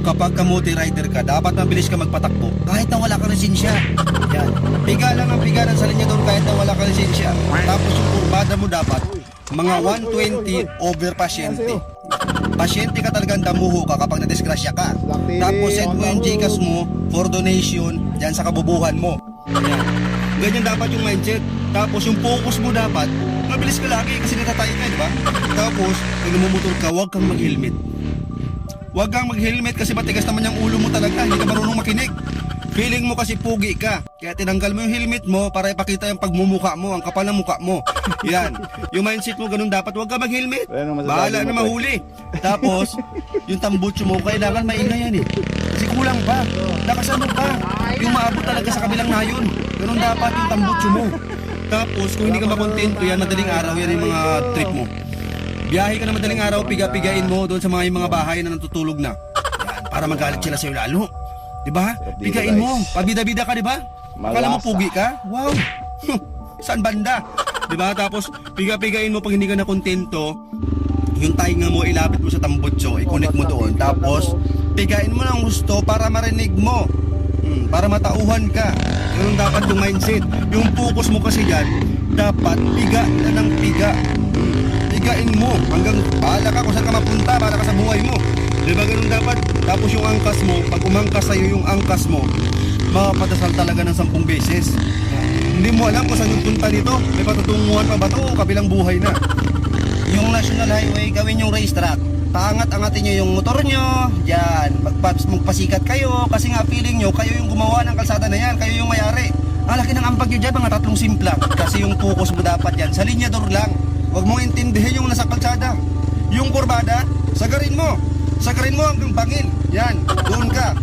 kapag kamote rider ka, dapat mabilis ka magpatakbo kahit na wala kang lisensya. Yan. Piga lang ang piga ng sa linya doon kahit na wala kang lisensya. Tapos yung kurbada mo dapat mga 120 over pasyente. Pasyente ka talagang damuho ka kapag nadisgrasya ka. Tapos send mo yung Gcash mo for donation dyan sa kabubuhan mo. Yan. Ganyan dapat yung mindset. Tapos yung focus mo dapat, mabilis ka lagi kasi natatay ka, di ba? Tapos, pag numumotor ka, huwag kang mag-helmet. Huwag kang mag-helmet kasi matigas naman yung ulo mo talaga, hindi ka marunong makinig. Feeling mo kasi pugi ka, kaya tinanggal mo yung helmet mo para ipakita yung pagmumukha mo, ang kapal ng mukha mo. Yan, yung mindset mo ganun dapat, huwag ka mag-helmet. Bahala na mahuli. Tapos, yung tambutso mo, kailangan maingay yan eh. Kasi kulang pa, nakasanod pa. Yung maabot talaga sa kabilang nayon. Ganun dapat yung tambutso mo. Tapos, kung hindi ka makontento yan, madaling araw yan yung mga trip mo. Biyahe ka na madaling araw, piga-pigain mo doon sa mga bahay na natutulog na. Yan, para magalit sila sa'yo lalo. Diba? Pigain mo. Pabida-bida ka, diba? Akala mo pugi ka? Wow! Saan banda? Diba? Tapos, piga-pigain mo pag hindi ka na kontento, yung tainga mo, ilapit mo sa tambutso, i-connect mo doon. Tapos, pigain mo ng gusto para marinig mo. Para matauhan ka. Ganun dapat yung mindset. Yung focus mo kasi dyan, dapat piga na ng piga. Pigain mo hanggang bahala ka kung saan ka mapunta, bahala ka sa buhay mo. Diba ganun dapat? Tapos yung angkas mo, pag umangkas sa'yo yung angkas mo, makapadasal talaga ng 10 beses. Hindi mo alam kung saan yung punta nito. May patutunguhan pa ba ito o kabilang buhay na? Yung national highway, gawin yung racetrack. Paangat-angatin nyo yung motor nyo. Yan, magpasikat kayo. Kasi nga feeling nyo, kayo yung gumawa ng kalsada na yan. Kayo yung mayari. Ang laki ng ambag nyo dyan, mga 3 simplang. Kasi yung focus mo dapat yan, sa linyador lang. Huwag mong intindihin yung nasa kalsada. Yung kurbada, sagarin mo. Sagarin mo hanggang bangin. Yan, doon ka.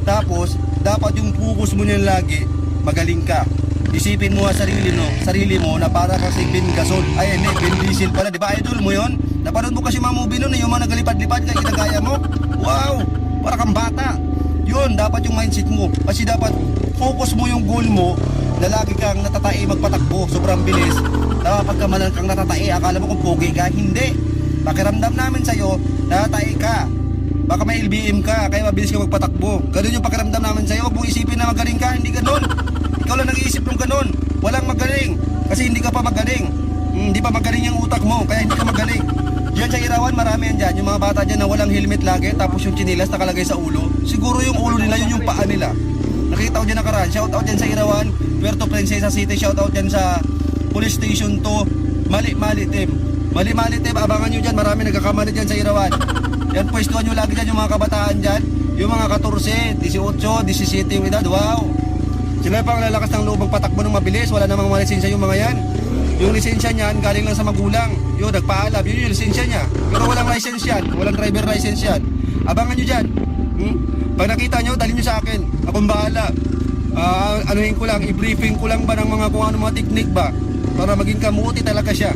Tapos, dapat yung focus mo niyan lagi, magaling ka. Isipin mo ang sarili mo na para kasi Ben Gasol. Ay, hindi, Ben Diesel pala. Di ba idol mo yon? Napanood mo kasi mga movie nun, yung mga nagalipad-lipad kaya ginagaya mo. Wow, para kang bata. Yun, dapat yung mindset mo. Kasi dapat focus mo yung goal mo na lagi kang natatai magpatakbo. Sobrang bilis. Kapag kamalan kang natatai, akala mo kung pogi ka. Hindi. Pakiramdam namin sa'yo, natatai ka. Baka may LBM ka, kaya mabilis ka magpatakbo. Ganun yung pakiramdam namin sa'yo. Huwag mong isipin na magaling ka, hindi ganun. Ikaw lang nag-iisip ng ganun. Walang magaling. Kasi hindi ka pa magaling. Hindi pa magaling yung utak mo, kaya hindi ka magaling. Diyan sa Irawan, marami yan dyan. Yung mga bata dyan na walang helmet lagi, tapos yung chinilas nakalagay sa ulo. Siguro yung ulo nila, yun yung paa nila. Nakita ko dyan nakaraan. Shoutout dyan sa Irawan, Puerto Princesa City. Shoutout dyan sa Police Station 2, Mali-Mali Team. Mali-Mali Team, abangan nyo dyan. Marami nagkakamali dyan sa Irawan. Yan, pwestuhan nyo lagi dyan yung mga kabataan dyan. Yung mga 14, 18, 17 yung edad. Wow! Sila pang lalakas ng loob magpatakbo ng mabilis. Wala namang lisensya yung mga yan. Yung lisensya niyan galing lang sa magulang. Yun, nagpaalam. Yun yung lisensya niya. Pero walang license yan. Walang driver license yan. Abangan nyo dyan. Pag nakita nyo, dalhin nyo sa akin. Akong bahala. Anuhin ko lang, i-briefing ko lang ba ng mga kung ano mga technique ba para maging kamuti talaga siya.